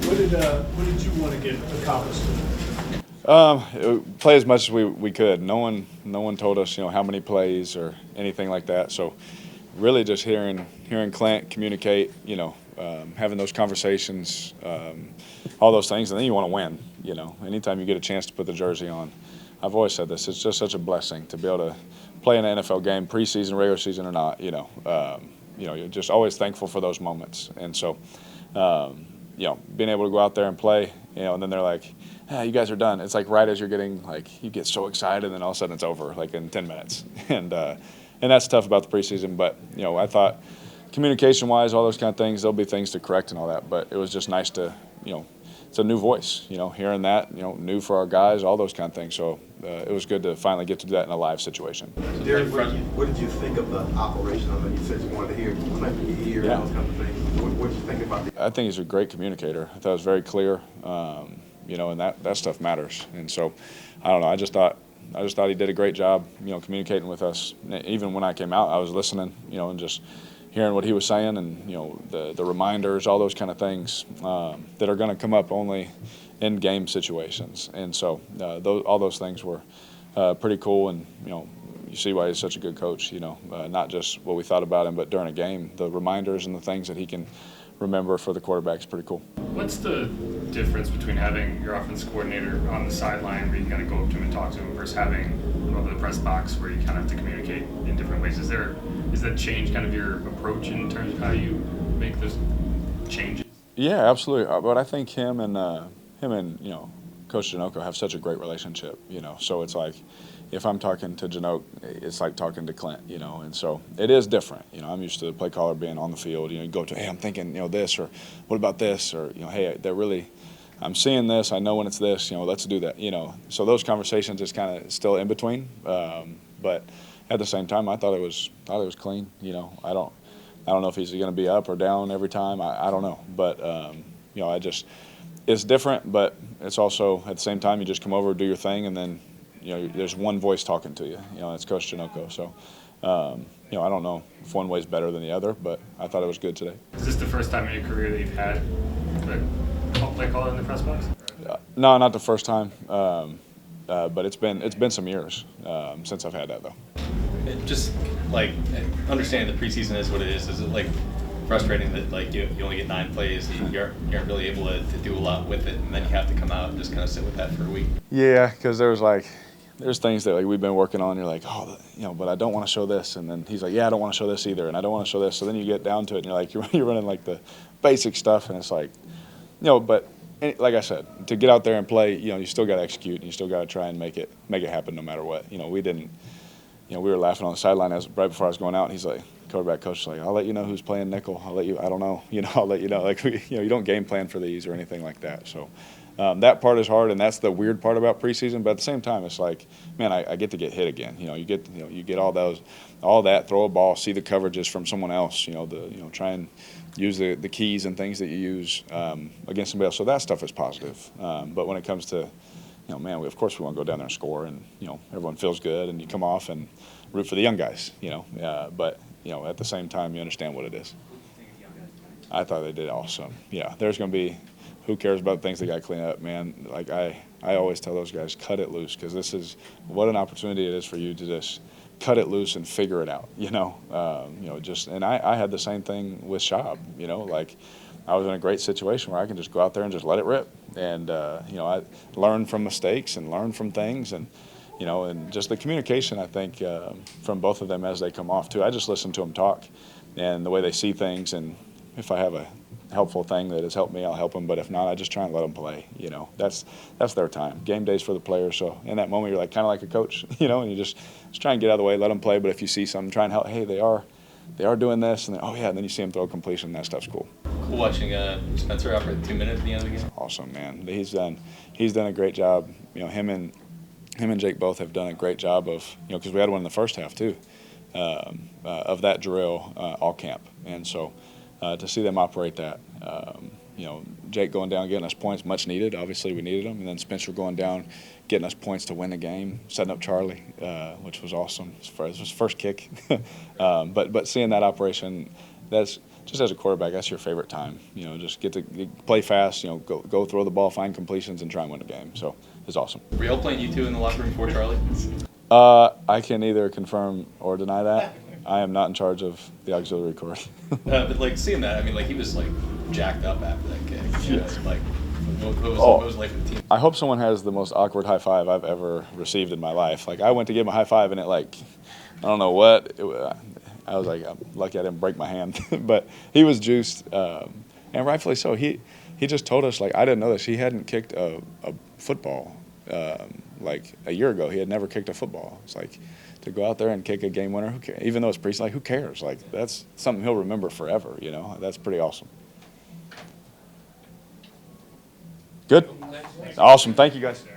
What did you want to get accomplished tonight? Play as much as we could. No one told us, how many plays or anything like that. So really just hearing Clint communicate, having those conversations, all those things, and then you want to win. Anytime you get a chance to put the jersey on, I've always said this. It's just such a blessing to be able to play in an NFL game, preseason, regular season or not. You're just always thankful for those moments, and so. Being able to go out there and play, and then they're like, you guys are done. It's like right as you're getting, you get so excited, and then all of a sudden it's over, in 10 minutes. And that's tough about the preseason. But, I thought communication-wise, all those kind of things, there'll be things to correct and all that. But it was just nice to, it's a new voice, hearing that, new for our guys, all those kind of things. So it was good to finally get to do that in a live situation. Derek, what did you think of the operation? I mean, you said you wanted to hear Clint in your ear and those kind of things. What did you think about the? I think he's a great communicator. I thought it was very clear, and that stuff matters. And so, I don't know. I just thought he did a great job, communicating with us. Even when I came out, I was listening, and just hearing what he was saying, and the reminders, all those kind of things that are going to come up only in game situations. And so, all those things were pretty cool. And you see why he's such a good coach. Not just what we thought about him, but during a game, the reminders and the things that he can remember for the quarterback is pretty cool. What's the difference between having your offensive coordinator on the sideline where you kind of go up to him and talk to him versus having him over the press box where you kind of have to communicate in different ways? Does that change kind of your approach in terms of how you make those changes? Yeah, absolutely. But I think him and Coach Janocko have such a great relationship. So it's like if I'm talking to Janoke, it's like talking to Clint. And so it is different. I'm used to the play caller being on the field. You go to, hey, I'm thinking, this, or what about this, or hey, they're really, I'm seeing this. I know when it's this. Let's do that. So those conversations is kind of still in between. But at the same time, I thought it was clean. I don't know if he's going to be up or down every time. I don't know. But it's different. But it's also at the same time you just come over, do your thing, and then there's one voice talking to you. It's Coach Janocko. So I don't know if one way's better than the other, but I thought it was good today. Is this the first time in your career that you've had a play caller in the press box? No, not the first time. But it's been some years since I've had that though. Just understanding the preseason is what it is it frustrating that you only get 9 plays, you aren't really able to do a lot with it, and then you have to come out and just kind of sit with that for a week? Yeah, because there's things that we've been working on. You're like, but I don't want to show this, and then he's like, yeah, I don't want to show this either, and I don't want to show this. So then you get down to it, and you're running the basic stuff, and it's but. Like I said, to get out there and play, you still got to execute, and you still got to try and make it happen no matter what. We didn't. We were laughing on the sideline right before I was going out. And he's like, quarterback coach, I'll let you know who's playing nickel. I don't know. I'll let you know. You don't game plan for these or anything like that. So that part is hard, and that's the weird part about preseason. But at the same time, it's man, I get to get hit again. You get all that, throw a ball, see the coverages from someone else. Try and use the keys and things that you use against somebody else. So that stuff is positive. But when it comes to, man, of course we want to go down there and score, and everyone feels good, and you come off and root for the young guys. But at the same time, you understand what it is. I thought they did awesome. Yeah, there's going to be. Who cares about things they got to clean up, man? I always tell those guys, cut it loose, because this is what an opportunity it is for you to just cut it loose and figure it out. And I had the same thing with Schaub. I was in a great situation where I can just go out there and just let it rip, and I learn from mistakes and learn from things, and and just the communication, I think, from both of them as they come off too. I just listen to them talk and the way they see things, and if I have a helpful thing that has helped me, I'll help them. But if not, I just try and let them play. That's their time. Game day's for the players. So in that moment, you're kind of like a coach, and you just try and get out of the way, let them play. But if you see something, try and help. Hey, they are doing this, and then, and then you see them throw a completion. That stuff's cool. Cool watching Spencer out for 2 minutes at the end of the game. Awesome, man. He's done a great job. Him and Jake both have done a great job of, because we had one in the first half too, of that drill all camp, and so. To see them operate that, Jake going down, getting us points, much needed. Obviously, we needed them. And then Spencer going down, getting us points to win the game, setting up Charlie, which was awesome. It was his first kick. But seeing that operation that's just as a quarterback, that's your favorite time. You know, just get to play fast. You know, go throw the ball, find completions, and try and win a game. So it's awesome. Were y'all playing you two in the locker room for Charlie? I can neither confirm or deny that. I am not in charge of the auxiliary cord. But like seeing that, I mean, like he was like jacked up after that kick. Yeah. Like, what was it like for the team? I hope someone has the most awkward high five I've ever received in my life. Like I went to give him a high five and it like, I don't know what. I was like, I'm lucky I didn't break my hand. But he was juiced, and rightfully so. He just told us, like, I didn't know this. He hadn't kicked a football like a year ago. He had never kicked a football. It's like to go out there and kick a game winner. Who cares? Even though it's preseason, like who cares? Like that's something he'll remember forever. You know, that's pretty awesome. Good, awesome. Thank you guys.